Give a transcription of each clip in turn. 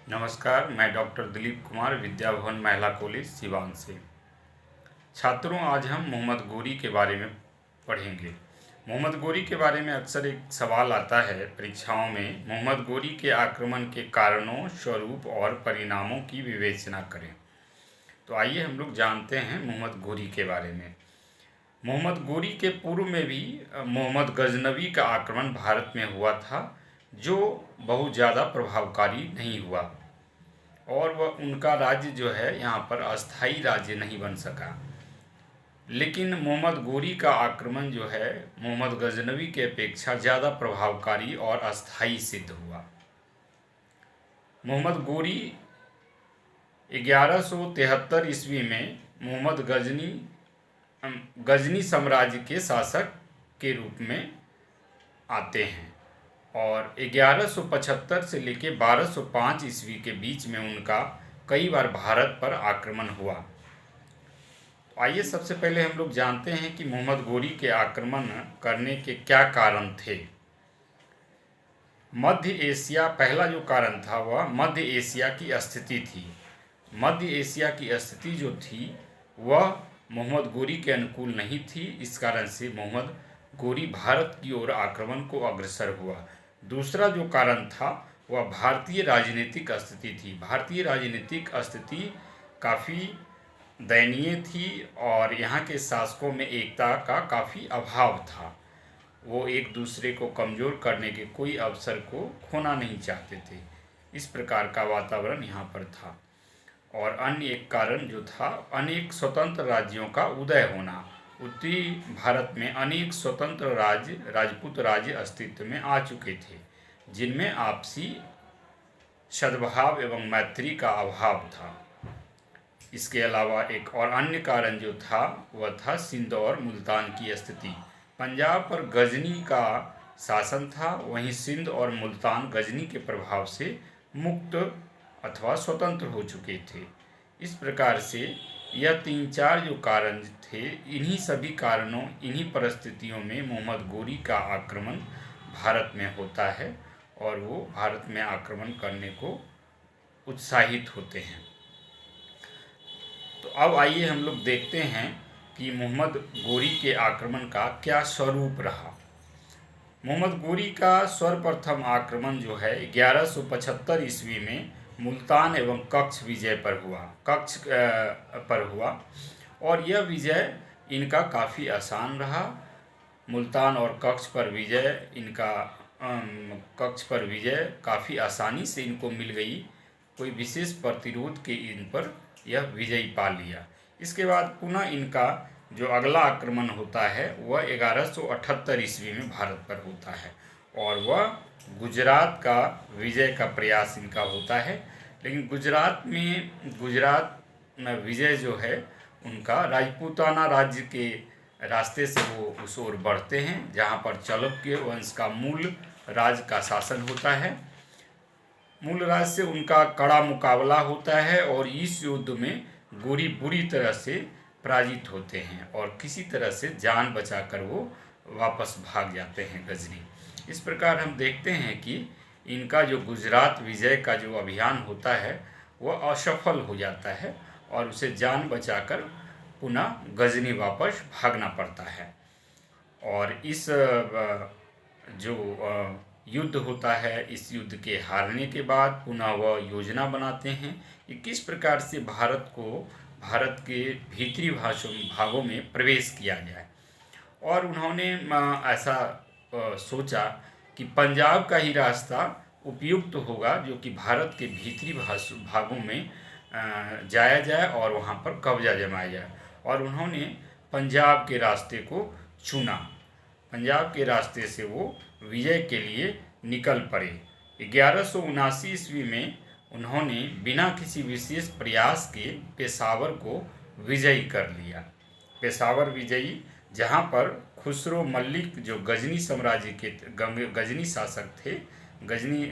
नमस्कार, मैं डॉक्टर दिलीप कुमार विद्या भवन महिला कॉलेज सिवान से। छात्रों, आज हम मोहम्मद गोरी के बारे में पढ़ेंगे। मोहम्मद गोरी के बारे में अक्सर एक सवाल आता है परीक्षाओं में। मोहम्मद गोरी के आक्रमण के कारणों, स्वरूप और परिणामों की विवेचना करें। तो आइए हम लोग जानते हैं मोहम्मद गोरी के बारे में। मोहम्मद गोरी के पूर्व में भी मोहम्मद गजनवी का आक्रमण भारत में हुआ था, जो बहुत ज़्यादा प्रभावकारी नहीं हुआ और वह उनका राज्य जो है यहाँ पर अस्थाई राज्य नहीं बन सका। लेकिन मोहम्मद गोरी का आक्रमण जो है मोहम्मद गजनवी के अपेक्षा ज़्यादा प्रभावकारी और अस्थाई सिद्ध हुआ। मोहम्मद गोरी 1173 ईस्वी में मोहम्मद गजनी साम्राज्य के शासक के रूप में आते हैं और 1175 से लेकर 1205 ईस्वी के बीच में उनका कई बार भारत पर आक्रमण हुआ। तो आइए सबसे पहले हम लोग जानते हैं कि मोहम्मद गोरी के आक्रमण करने के क्या कारण थे। मध्य एशिया, पहला जो कारण था वह मध्य एशिया की स्थिति थी। मध्य एशिया की स्थिति जो थी वह मोहम्मद गोरी के अनुकूल नहीं थी। इस कारण से मोहम्मद गोरी भारत की ओर आक्रमण को अग्रसर हुआ। दूसरा जो कारण था वह भारतीय राजनीतिक स्थिति थी। भारतीय राजनीतिक स्थिति काफ़ी दयनीय थी और यहाँ के शासकों में एकता का काफ़ी अभाव था। वो एक दूसरे को कमज़ोर करने के कोई अवसर को खोना नहीं चाहते थे। इस प्रकार का वातावरण यहाँ पर था। और अन्य एक कारण जो था, अनेक स्वतंत्र राज्यों का उदय होना। उत्तरी भारत में अनेक स्वतंत्र राज्य, राजपूत राज्य अस्तित्व में आ चुके थे, जिनमें आपसी सद्भाव एवं मैत्री का अभाव था। इसके अलावा एक और अन्य कारण जो था वह था सिंध और मुल्तान की स्थिति। पंजाब पर गजनी का शासन था, वहीं सिंध और मुल्तान गजनी के प्रभाव से मुक्त अथवा स्वतंत्र हो चुके थे। इस प्रकार से यह 3-4 जो कारण थे, इन्हीं सभी कारणों, इन्हीं परिस्थितियों में मोहम्मद गोरी का आक्रमण भारत में होता है और वो भारत में आक्रमण करने को उत्साहित होते हैं। तो अब आइए हम लोग देखते हैं कि मोहम्मद गोरी के आक्रमण का क्या स्वरूप रहा। मोहम्मद गोरी का सर्वप्रथम आक्रमण जो है 1175 ईस्वी में मुल्तान एवं कच्छ विजय पर हुआ और यह विजय इनका काफ़ी आसान रहा। मुल्तान और कच्छ पर विजय काफ़ी आसानी से इनको मिल गई। कोई विशेष प्रतिरोध के इन पर यह विजयी पा लिया। इसके बाद पुनः इनका जो अगला आक्रमण होता है वह 1178 ईस्वी में भारत पर होता है और वह गुजरात का विजय का प्रयास इनका होता है। लेकिन गुजरात में विजय जो है उनका राजपूताना राज्य के रास्ते से वो उस ओर बढ़ते हैं, जहाँ पर चालुक्य वंश का मूल राज का शासन होता है। मूल राज से उनका कड़ा मुकाबला होता है और इस युद्ध में गोरी बुरी तरह से पराजित होते हैं और किसी तरह से जान बचाकर वो वापस भाग जाते हैं गजनी। इस प्रकार हम देखते हैं कि इनका जो गुजरात विजय का जो अभियान होता है वह असफल हो जाता है और उसे जान बचाकर पुनः गजनी वापस भागना पड़ता है। और इस जो युद्ध होता है, इस युद्ध के हारने के बाद पुनः वह योजना बनाते हैं कि किस प्रकार से भारत के भीतरी भागों में प्रवेश किया जाए। और उन्होंने ऐसा सोचा कि पंजाब का ही रास्ता उपयुक्त होगा, जो कि भारत के भीतरी भागों में जाया जाए और वहाँ पर कब्जा जमाया जाए। और उन्होंने पंजाब के रास्ते को चुना। पंजाब के रास्ते से वो विजय के लिए निकल पड़े। 1179 ईस्वी में उन्होंने बिना किसी विशेष प्रयास के पेशावर को विजयी कर लिया। पेशावर विजयी, जहाँ पर खुसरो मलिक जो गजनी साम्राज्य के गजनी शासक थे, गजनी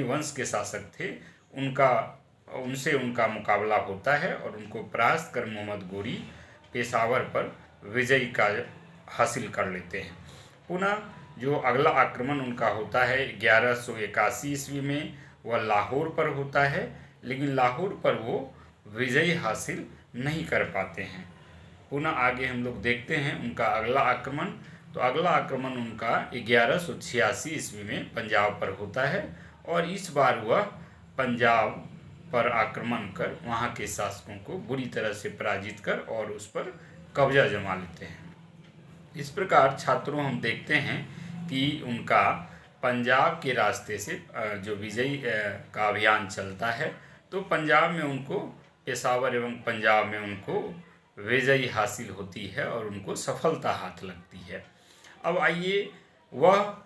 वंश के शासक थे, उनसे उनका मुकाबला होता है और उनको परास्त कर मोहम्मद गोरी पेशावर पर विजयी का हासिल कर लेते हैं। पुनः जो अगला आक्रमण उनका होता है 1181 ईस्वी में, वह लाहौर पर होता है, लेकिन लाहौर पर वो विजय हासिल नहीं कर पाते हैं। पुनः आगे हम लोग देखते हैं उनका अगला आक्रमण। तो अगला आक्रमण उनका 1186 ईस्वी में पंजाब पर होता है और इस बार वह पंजाब पर आक्रमण कर वहाँ के शासकों को बुरी तरह से पराजित कर और उस पर कब्जा जमा लेते हैं। इस प्रकार छात्रों हम देखते हैं कि उनका पंजाब के रास्ते से जो विजय का अभियान चलता है, तो पंजाब में उनको पेशावर एवं पंजाब में उनको विजय हासिल होती है और उनको सफलता हाथ लगती है। अब आइए वह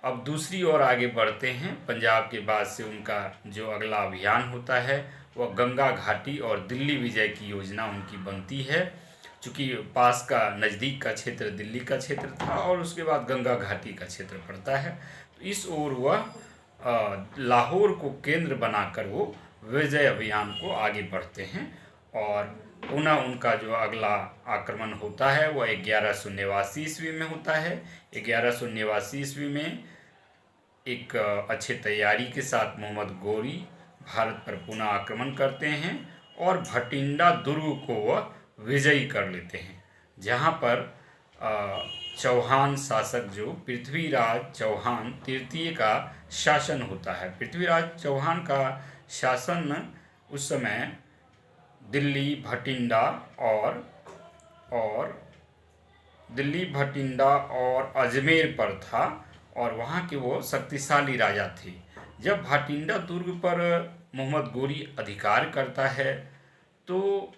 अब दूसरी ओर आगे बढ़ते हैं। पंजाब के बाद से उनका जो अगला अभियान होता है वह गंगा घाटी और दिल्ली विजय की योजना उनकी बनती है। चूँकि पास का नज़दीक का क्षेत्र दिल्ली का क्षेत्र था और उसके बाद गंगा घाटी का क्षेत्र पड़ता है, तो इस ओर वह लाहौर को केंद्र बनाकर वो विजय अभियान को आगे बढ़ते हैं। और पुनः उनका जो अगला आक्रमण होता है वह 1189 ईस्वी में होता है। 1189 ईस्वी में एक अच्छे तैयारी के साथ मोहम्मद गोरी भारत पर पुनः आक्रमण करते हैं और भटिंडा दुर्ग को वह विजयी कर लेते हैं, जहाँ पर चौहान शासक जो पृथ्वीराज चौहान तृतीय का शासन होता है। पृथ्वीराज चौहान का शासन उस समय दिल्ली भटिंडा और अजमेर पर था और वहाँ के वो शक्तिशाली राजा थे। जब भटिंडा दुर्ग पर मोहम्मद गोरी अधिकार करता है तो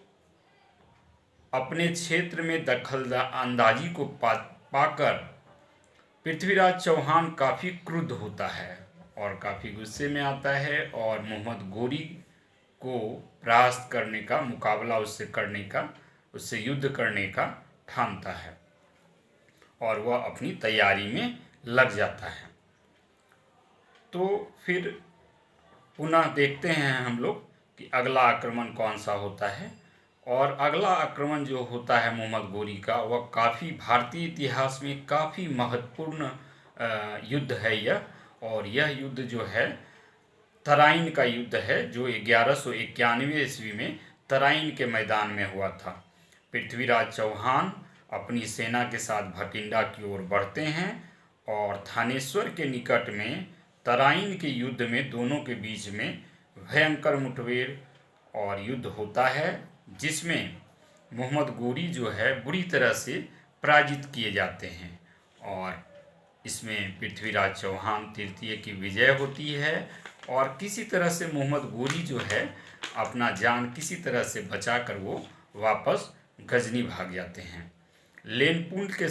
अपने क्षेत्र में दखल अंदाजी को पाकर पृथ्वीराज चौहान काफ़ी क्रुद्ध होता है और काफ़ी गुस्से में आता है और मोहम्मद गोरी को परास्त करने का मुकाबला उससे युद्ध करने का ठानता है और वह अपनी तैयारी में लग जाता है। तो फिर पुनः देखते हैं हम लोग कि अगला आक्रमण कौन सा होता है। और अगला आक्रमण जो होता है मोहम्मद गोरी का, वह काफ़ी भारतीय इतिहास में काफ़ी महत्वपूर्ण युद्ध है यह। और यह युद्ध जो है तराइन का युद्ध है, जो 1191 ईस्वी में तराइन के मैदान में हुआ था। पृथ्वीराज चौहान अपनी सेना के साथ भटिंडा की ओर बढ़ते हैं और थानेश्वर के निकट में तराइन के युद्ध में दोनों के बीच में भयंकर मुठभेड़ और युद्ध होता है, जिसमें मोहम्मद गोरी जो है बुरी तरह से पराजित किए जाते हैं और इसमें पृथ्वीराज चौहान तृतीय की विजय होती है और किसी तरह से मोहम्मद गोरी जो है अपना जान किसी तरह से बचाकर वो वापस गजनी भाग जाते हैं। लेनपुल के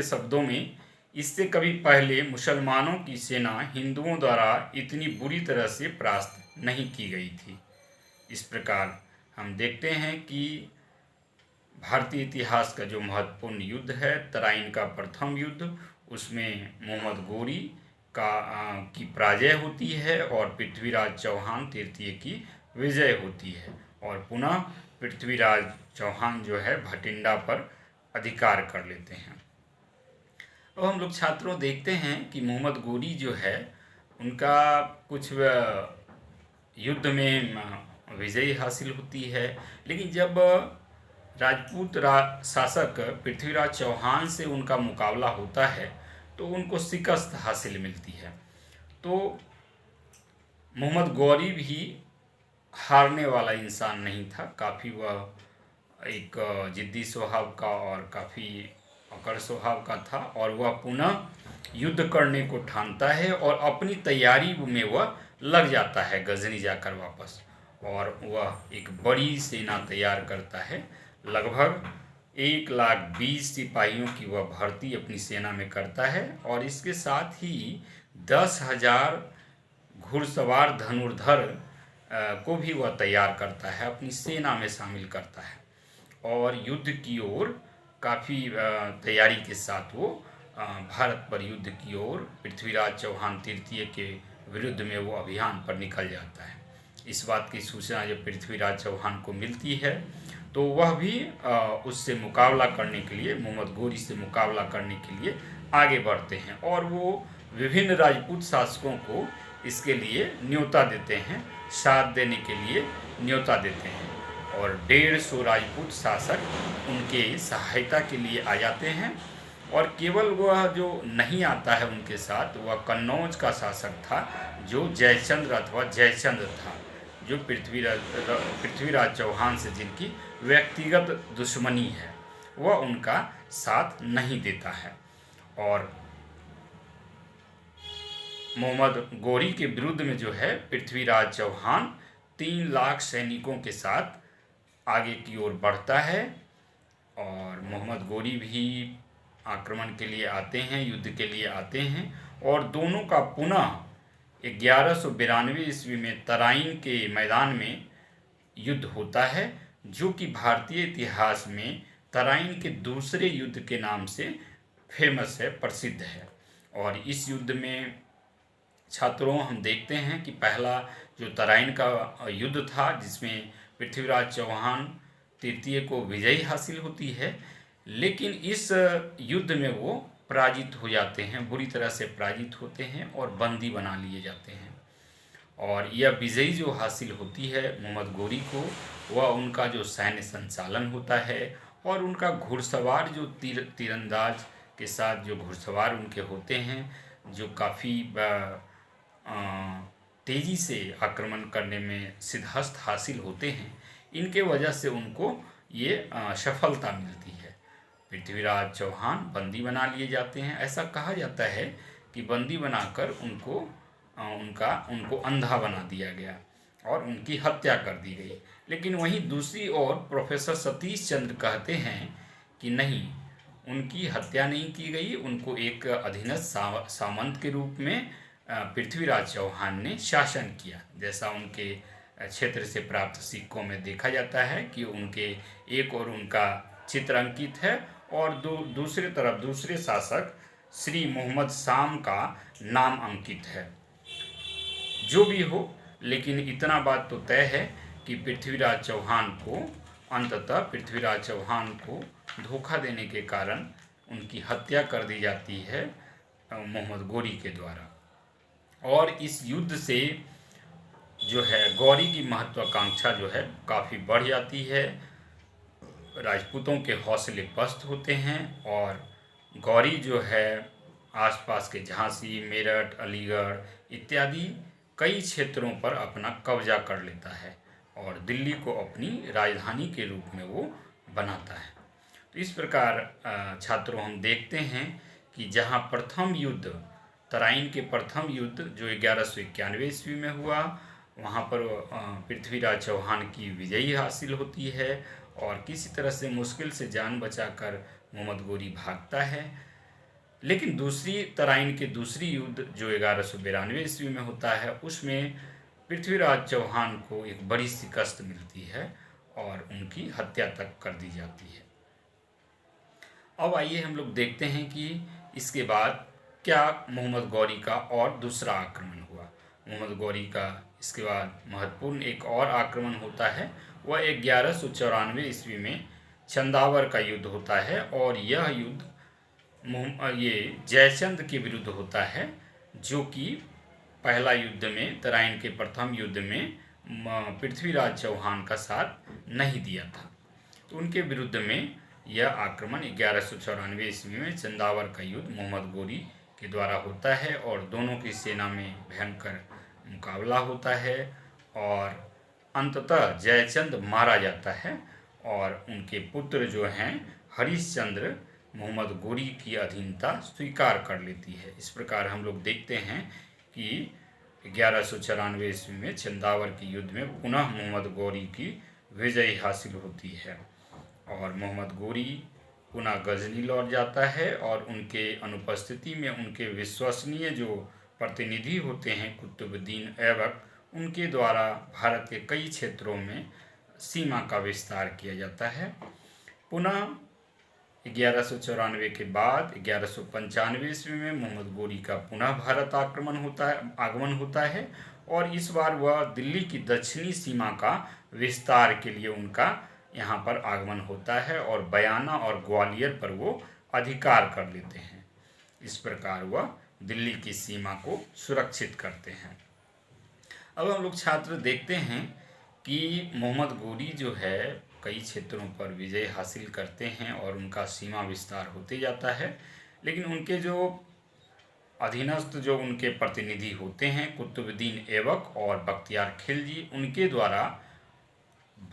शब्दों में इससे कभी पहले मुसलमानों की सेना हिंदुओं द्वारा इतनी बुरी तरह से परास्त नहीं की गई थी। इस प्रकार हम देखते हैं कि भारतीय इतिहास का जो महत्वपूर्ण युद्ध है तराइन का प्रथम युद्ध, उसमें मोहम्मद गोरी की पराजय होती है और पृथ्वीराज चौहान तृतीय की विजय होती है और पुनः पृथ्वीराज चौहान जो है भटिंडा पर अधिकार कर लेते हैं। अब हम लोग छात्रों देखते हैं कि मोहम्मद गोरी जो है उनका कुछ युद्ध में विजय हासिल होती है, लेकिन जब राजपूत शासक पृथ्वीराज चौहान से उनका मुकाबला होता है तो उनको शिकस्त हासिल मिलती है। तो मोहम्मद गोरी भी हारने वाला इंसान नहीं था, काफ़ी वह एक जिद्दी स्वभाव का और काफ़ी अकड़ स्वभाव का था और वह पुनः युद्ध करने को ठानता है और अपनी तैयारी में वह लग जाता है गजनी जाकर वापस, और वह एक बड़ी सेना तैयार करता है। लगभग 1,20,000 सिपाहियों की वह भर्ती अपनी सेना में करता है और इसके साथ ही 10,000 घुड़सवार धनुर्धर को भी वह तैयार करता है, अपनी सेना में शामिल करता है और युद्ध की ओर काफ़ी तैयारी के साथ वो भारत पर युद्ध की ओर पृथ्वीराज चौहान तृतीय के विरुद्ध में वो अभियान पर निकल जाता है। इस बात की सूचना जब पृथ्वीराज चौहान को मिलती है तो वह भी उससे मुकाबला करने के लिए, मोहम्मद गोरी से मुकाबला करने के लिए आगे बढ़ते हैं और वो विभिन्न राजपूत शासकों को इसके लिए न्योता देते हैं, साथ देने के लिए न्योता देते हैं और 150 राजपूत शासक उनके सहायता के लिए आ जाते हैं। और केवल वह जो नहीं आता है उनके साथ, वह कन्नौज का शासक था जो जयचंद्र अथवा जयचंद्र था, जो पृथ्वीराज चौहान से जिनकी व्यक्तिगत दुश्मनी है, वह उनका साथ नहीं देता है। और मोहम्मद गोरी के विरुद्ध में जो है पृथ्वीराज चौहान 3 लाख सैनिकों के साथ आगे की ओर बढ़ता है और मोहम्मद गोरी भी आक्रमण के लिए आते हैं, युद्ध के लिए आते हैं और दोनों का पुनः 1192 ईस्वी में तराइन के मैदान में युद्ध होता है, जो कि भारतीय इतिहास में तराइन के दूसरे युद्ध के नाम से फेमस है, प्रसिद्ध है। और इस युद्ध में छात्रों हम देखते हैं कि पहला जो तराइन का युद्ध था, जिसमें पृथ्वीराज चौहान तृतीय को विजयी हासिल होती है, लेकिन इस युद्ध में वो पराजित हो जाते हैं, बुरी तरह से पराजित होते हैं और बंदी बना लिए जाते हैं। और यह विजयी जो हासिल होती है मोहम्मद गोरी को, वह उनका जो सैन्य संचालन होता है और उनका घुड़सवार जो तीरंदाज के साथ जो घुड़सवार उनके होते हैं, जो काफ़ी तेज़ी से आक्रमण करने में सिद्धहस्त हासिल होते हैं, इनके वजह से उनको ये सफलता मिलती है। पृथ्वीराज चौहान बंदी बना लिए जाते हैं। ऐसा कहा जाता है कि बंदी बनाकर उनको अंधा बना दिया गया और उनकी हत्या कर दी गई। लेकिन वहीं दूसरी ओर प्रोफेसर सतीश चंद्र कहते हैं कि नहीं, उनकी हत्या नहीं की गई, उनको एक अधीनस्थ सामंत के रूप में पृथ्वीराज चौहान ने शासन किया। जैसा उनके क्षेत्र से प्राप्त सिक्कों में देखा जाता है कि उनके एक और उनका चित्र अंकित है और दूसरी तरफ दूसरे शासक श्री मोहम्मद शाम का नाम अंकित है। जो भी हो, लेकिन इतना बात तो तय है कि पृथ्वीराज चौहान को धोखा देने के कारण उनकी हत्या कर दी जाती है मोहम्मद गोरी के द्वारा। और इस युद्ध से जो है गौरी की महत्वाकांक्षा जो है काफ़ी बढ़ जाती है, राजपूतों के हौसले पस्त होते हैं और गौरी जो है आसपास के झांसी, मेरठ, अलीगढ़ इत्यादि कई क्षेत्रों पर अपना कब्जा कर लेता है और दिल्ली को अपनी राजधानी के रूप में वो बनाता है। तो इस प्रकार छात्रों हम देखते हैं कि जहाँ प्रथम युद्ध, तराइन के प्रथम युद्ध जो 1191 ईस्वी में हुआ, वहाँ पर पृथ्वीराज चौहान की विजयी हासिल होती है और किसी तरह से मुश्किल से जान बचाकर मोहम्मद गोरी भागता है। लेकिन दूसरी तराइन के दूसरी युद्ध जो 1192 ईस्वी में होता है, उसमें पृथ्वीराज चौहान को एक बड़ी शिकस्त मिलती है और उनकी हत्या तक कर दी जाती है। अब आइए हम लोग देखते हैं कि इसके बाद क्या मोहम्मद गौरी का और दूसरा आक्रमण हुआ। मोहम्मद गौरी का इसके बाद महत्वपूर्ण एक और आक्रमण होता है, वह 1194 ईस्वी में चंदावर का युद्ध होता है और यह युद्ध ये जयचंद के विरुद्ध होता है, जो कि पहला युद्ध में, तराइन के प्रथम युद्ध में पृथ्वीराज चौहान का साथ नहीं दिया था। तो उनके विरुद्ध में यह आक्रमण 1194 ईस्वी में चंदावर का युद्ध मोहम्मद गोरी के द्वारा होता है और दोनों की सेना में भयंकर मुकाबला होता है और अंततः जयचंद मारा जाता है और उनके पुत्र जो हैं हरिश्चंद्र मोहम्मद गोरी की अधीनता स्वीकार कर लेती है। इस प्रकार हम लोग देखते हैं कि 1194 ईस्वी में चंदावर के युद्ध में पुनः मोहम्मद गोरी की विजय हासिल होती है और मोहम्मद गोरी पुनः गजनी लौट जाता है और उनके अनुपस्थिति में उनके विश्वसनीय जो प्रतिनिधि होते हैं कुतुबुद्दीन ऐबक, उनके द्वारा भारत के कई क्षेत्रों में सीमा का विस्तार किया जाता है। पुनः 1194 के बाद 1195 ईस्वी में मोहम्मद गोरी का पुनः भारत आगमन होता है और इस बार वह दिल्ली की दक्षिणी सीमा का विस्तार के लिए उनका यहाँ पर आगमन होता है और बयाना और ग्वालियर पर वो अधिकार कर लेते हैं। इस प्रकार वह दिल्ली की सीमा को सुरक्षित करते हैं। अब हम लोग छात्र देखते हैं कि मोहम्मद गोरी जो है कई क्षेत्रों पर विजय हासिल करते हैं और उनका सीमा विस्तार होते जाता है, लेकिन उनके जो अधीनस्थ जो उनके प्रतिनिधि होते हैं कुतुबुद्दीन ऐबक और बख्तियार खिलजी, उनके द्वारा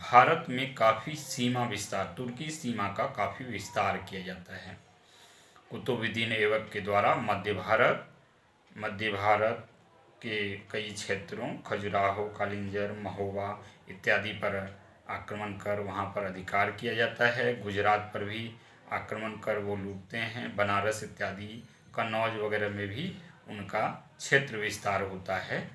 भारत में काफ़ी सीमा विस्तार, तुर्की सीमा का काफ़ी विस्तार किया जाता है। कुतुबुद्दीन ऐबक के द्वारा मध्य भारत के कई क्षेत्रों खजुराहो, कालिंजर, महोबा इत्यादि पर आक्रमण कर वहाँ पर अधिकार किया जाता है। गुजरात पर भी आक्रमण कर वो लूटते हैं। बनारस इत्यादि, कन्नौज वगैरह में भी उनका क्षेत्र विस्तार होता है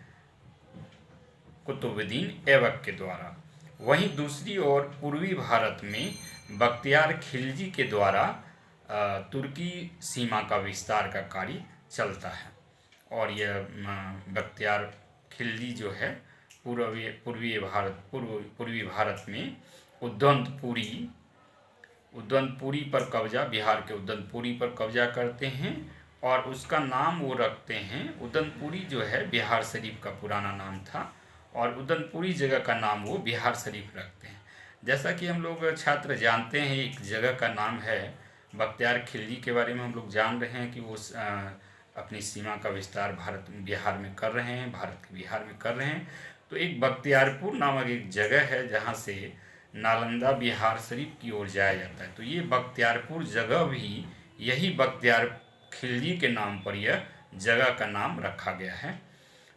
कुतुबुद्दीन ऐबक के द्वारा। वहीं दूसरी ओर पूर्वी भारत में बख्तियार खिलजी के द्वारा तुर्की सीमा का विस्तार का कार्य चलता है। और यह बख्तियार खिलजी जो है पूर्वी भारत में उद्दंतपुरी पर कब्जा, बिहार के उद्दंतपुरी पर कब्जा करते हैं और उसका नाम वो रखते हैं। उद्दंतपुरी जो है बिहार शरीफ का पुराना नाम था और उद्दंतपुरी जगह का नाम वो बिहार शरीफ रखते हैं। जैसा कि हम लोग छात्र जानते हैं, एक जगह का नाम है बख्तियार खिलजी के बारे में हम लोग जान रहे हैं कि वो अपनी सीमा का विस्तार भारत के बिहार में कर रहे हैं। तो एक बख्तियारपुर नामक एक जगह है जहाँ से नालंदा बिहार शरीफ की ओर जाया जाता है। तो ये बख्तियारपुर जगह भी यही बख्तियार खिलजी के नाम पर यह जगह का नाम रखा गया है।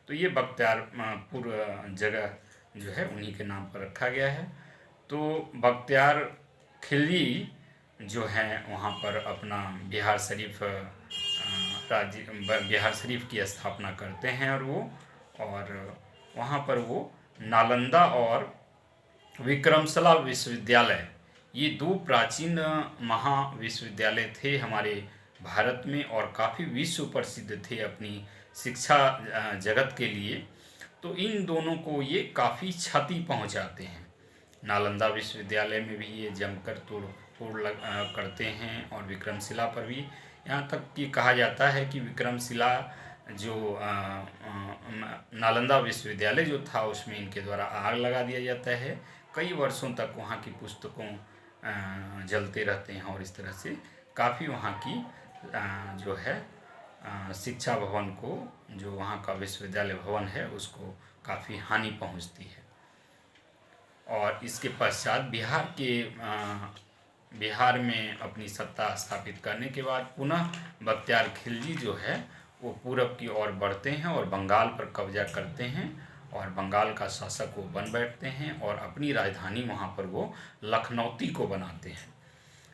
तो ये बख्तियारपुर जगह जो है उन्हीं के नाम पर रखा गया है। तो बख्तियार खिलजी जो हैं वहाँ पर अपना बिहार शरीफ की स्थापना करते हैं और वहाँ पर वो नालंदा और विक्रमशिला विश्वविद्यालय, ये दो प्राचीन महाविश्वविद्यालय थे हमारे भारत में और काफ़ी विश्व प्रसिद्ध थे अपनी शिक्षा जगत के लिए। तो इन दोनों को ये काफ़ी क्षति पहुंचाते हैं। नालंदा विश्वविद्यालय में भी ये जमकर तोड़ करते हैं और विक्रमशिला पर भी, यहाँ तक कि कहा जाता है कि विक्रमशिला जो नालंदा विश्वविद्यालय जो था उसमें इनके द्वारा आग लगा दिया जाता है। कई वर्षों तक वहाँ की पुस्तकों जलते रहते हैं और इस तरह से काफ़ी वहाँ की जो है शिक्षा भवन को, जो वहाँ का विश्वविद्यालय भवन है, उसको काफ़ी हानि पहुँचती है। और इसके पश्चात बिहार में अपनी सत्ता स्थापित करने के बाद पुनः बख्तियार खिलजी जो है वो पूरब की ओर बढ़ते हैं और बंगाल पर कब्जा करते हैं और बंगाल का शासक वो बन बैठते हैं और अपनी राजधानी वहाँ पर वो लखनौती को बनाते हैं।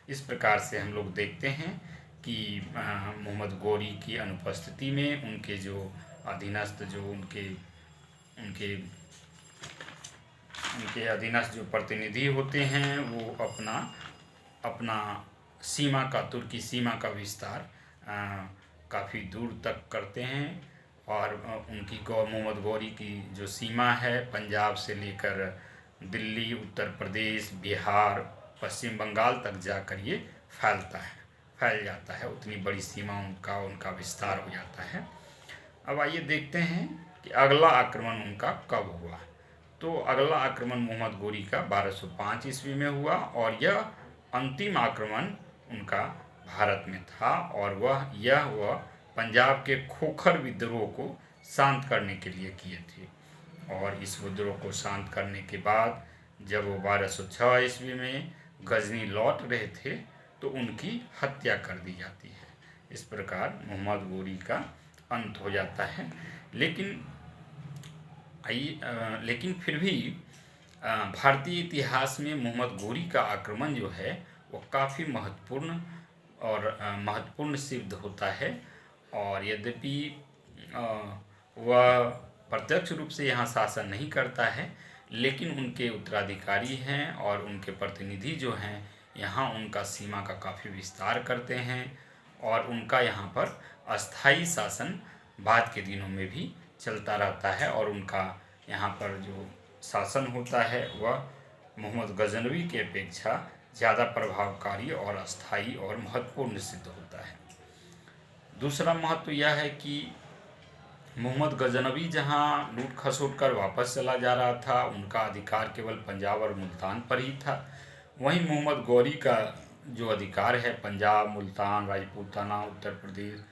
इस प्रकार से हम लोग देखते हैं कि मोहम्मद गोरी की अनुपस्थिति में उनके जो अधीनस्थ जो उनके अधीनस्थ जो प्रतिनिधि होते हैं वो अपना सीमा का, तुर्की सीमा का विस्तार काफ़ी दूर तक करते हैं और उनकी मोहम्मद गोरी की जो सीमा है पंजाब से लेकर दिल्ली, उत्तर प्रदेश, बिहार, पश्चिम बंगाल तक जाकर ये फैल जाता है। उतनी बड़ी सीमा उनका विस्तार हो जाता है। अब आइए देखते हैं कि अगला आक्रमण उनका कब हुआ। तो अगला आक्रमण मोहम्मद गोरी का 1205 ईस्वी में हुआ और यह अंतिम आक्रमण उनका भारत में था और वह पंजाब के खोखर विद्रोह को शांत करने के लिए किए थे। और इस विद्रोह को शांत करने के बाद जब वो 1206 ईस्वी में गजनी लौट रहे थे तो उनकी हत्या कर दी जाती है। इस प्रकार मोहम्मद गोरी का अंत हो जाता है। लेकिन फिर भी भारतीय इतिहास में मोहम्मद गोरी का आक्रमण जो है वो काफ़ी महत्वपूर्ण सिद्ध होता है। और यद्यपि वह प्रत्यक्ष रूप से यहाँ शासन नहीं करता है, लेकिन उनके उत्तराधिकारी हैं और उनके प्रतिनिधि जो हैं यहाँ उनका सीमा का काफ़ी विस्तार करते हैं और उनका यहाँ पर अस्थाई शासन बाद के दिनों में भी चलता रहता है और उनका यहाँ पर जो शासन होता है वह मोहम्मद गजनवी की अपेक्षा ज़्यादा प्रभावकारी और अस्थाई और महत्वपूर्ण सिद्ध होता है। दूसरा महत्व यह है कि मोहम्मद गजनवी जहां लूट खसोट कर वापस चला जा रहा था, उनका अधिकार केवल पंजाब और मुल्तान पर ही था। वहीं मोहम्मद गौरी का जो अधिकार है पंजाब, मुल्तान, राजपूताना, उत्तर प्रदेश,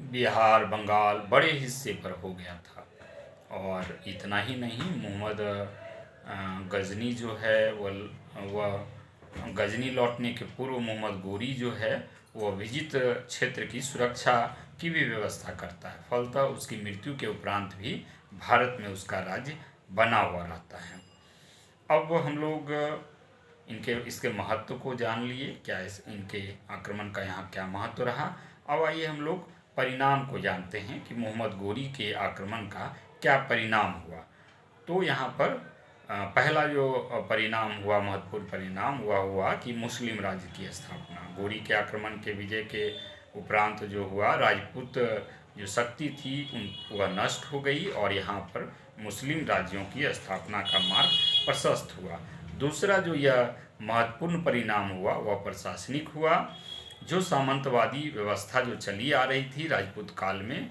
बिहार, बंगाल बड़े हिस्से पर हो गया था। और इतना ही नहीं, मोहम्मद गजनी जो है वह गजनी लौटने के पूर्व मोहम्मद गोरी जो है वह विजित क्षेत्र की सुरक्षा की भी व्यवस्था करता है। फलतः उसकी मृत्यु के उपरांत भी भारत में उसका राज्य बना हुआ रहता है। अब हम लोग इसके महत्व को जान लिए, क्या इनके आक्रमण का यहाँ क्या महत्व रहा। अब आइए हम लोग परिणाम को जानते हैं कि मोहम्मद गोरी के आक्रमण का क्या परिणाम हुआ। तो यहाँ पर पहला जो परिणाम हुआ, महत्वपूर्ण परिणाम वह हुआ कि मुस्लिम राज्य की स्थापना। गोरी के आक्रमण के विजय के उपरांत जो हुआ, राजपूत जो शक्ति थी वह नष्ट हो गई और यहाँ पर मुस्लिम राज्यों की स्थापना का मार्ग प्रशस्त हुआ। दूसरा जो यह महत्वपूर्ण परिणाम हुआ वह प्रशासनिक हुआ। जो सामंतवादी व्यवस्था जो चली आ रही थी राजपूत काल में,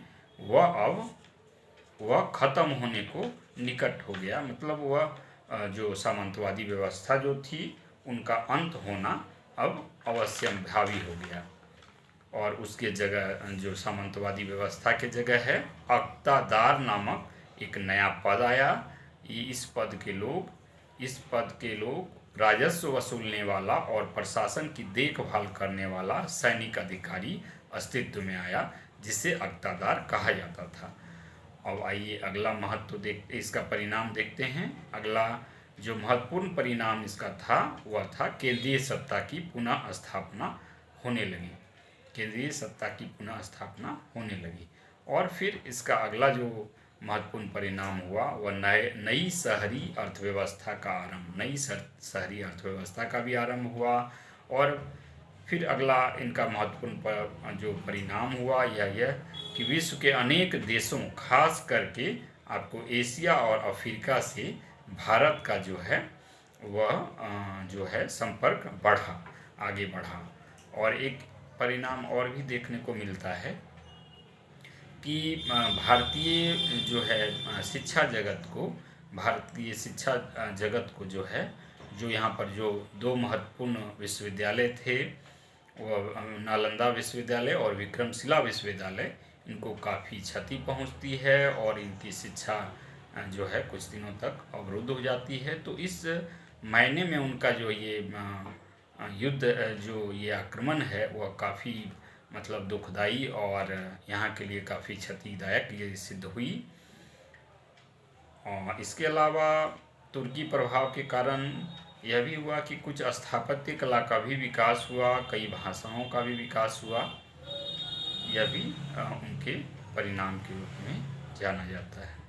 वह खत्म होने को निकट हो गया। मतलब वह जो सामंतवादी व्यवस्था जो थी उनका अंत होना अब अवश्यंभावी हो गया। और उसके जगह जो सामंतवादी व्यवस्था के जगह है अक्तादार नामक एक नया पद आया। इस पद के लोग राजस्व वसूलने वाला और प्रशासन की देखभाल करने वाला सैनिक अधिकारी अस्तित्व में आया, जिसे अक्तादार कहा जाता था। अब आइए अगला इसका परिणाम देखते हैं। अगला जो महत्वपूर्ण परिणाम इसका था वह था केंद्रीय सत्ता की पुनः स्थापना होने लगी। केंद्रीय सत्ता की पुनः स्थापना होने लगी। और फिर इसका अगला जो महत्वपूर्ण परिणाम हुआ वह नई शहरी अर्थव्यवस्था का आरंभ। नई शहरी अर्थव्यवस्था का भी आरंभ हुआ। और फिर अगला इनका महत्वपूर्ण जो परिणाम हुआ यह कि विश्व के अनेक देशों, खास करके आपको एशिया और अफ्रीका से भारत का जो है वह जो है संपर्क आगे बढ़ा। और एक परिणाम और भी देखने को मिलता है कि भारतीय जो है शिक्षा जगत को जो है, जो यहाँ पर जो दो महत्वपूर्ण विश्वविद्यालय थे वह नालंदा विश्वविद्यालय और विक्रमशिला विश्वविद्यालय, इनको काफ़ी क्षति पहुँचती है और इनकी शिक्षा जो है कुछ दिनों तक अवरुद्ध हो जाती है। तो इस मायने में उनका जो ये जो ये आक्रमण है वह काफ़ी मतलब दुखदाई और यहाँ के लिए काफ़ी क्षतिदायक ये सिद्ध हुई। और इसके अलावा तुर्की प्रभाव के कारण यह भी हुआ कि कुछ स्थापत्य कला का भी विकास हुआ, कई भाषाओं का भी विकास हुआ। यह भी उनके परिणाम के रूप में जाना जाता है।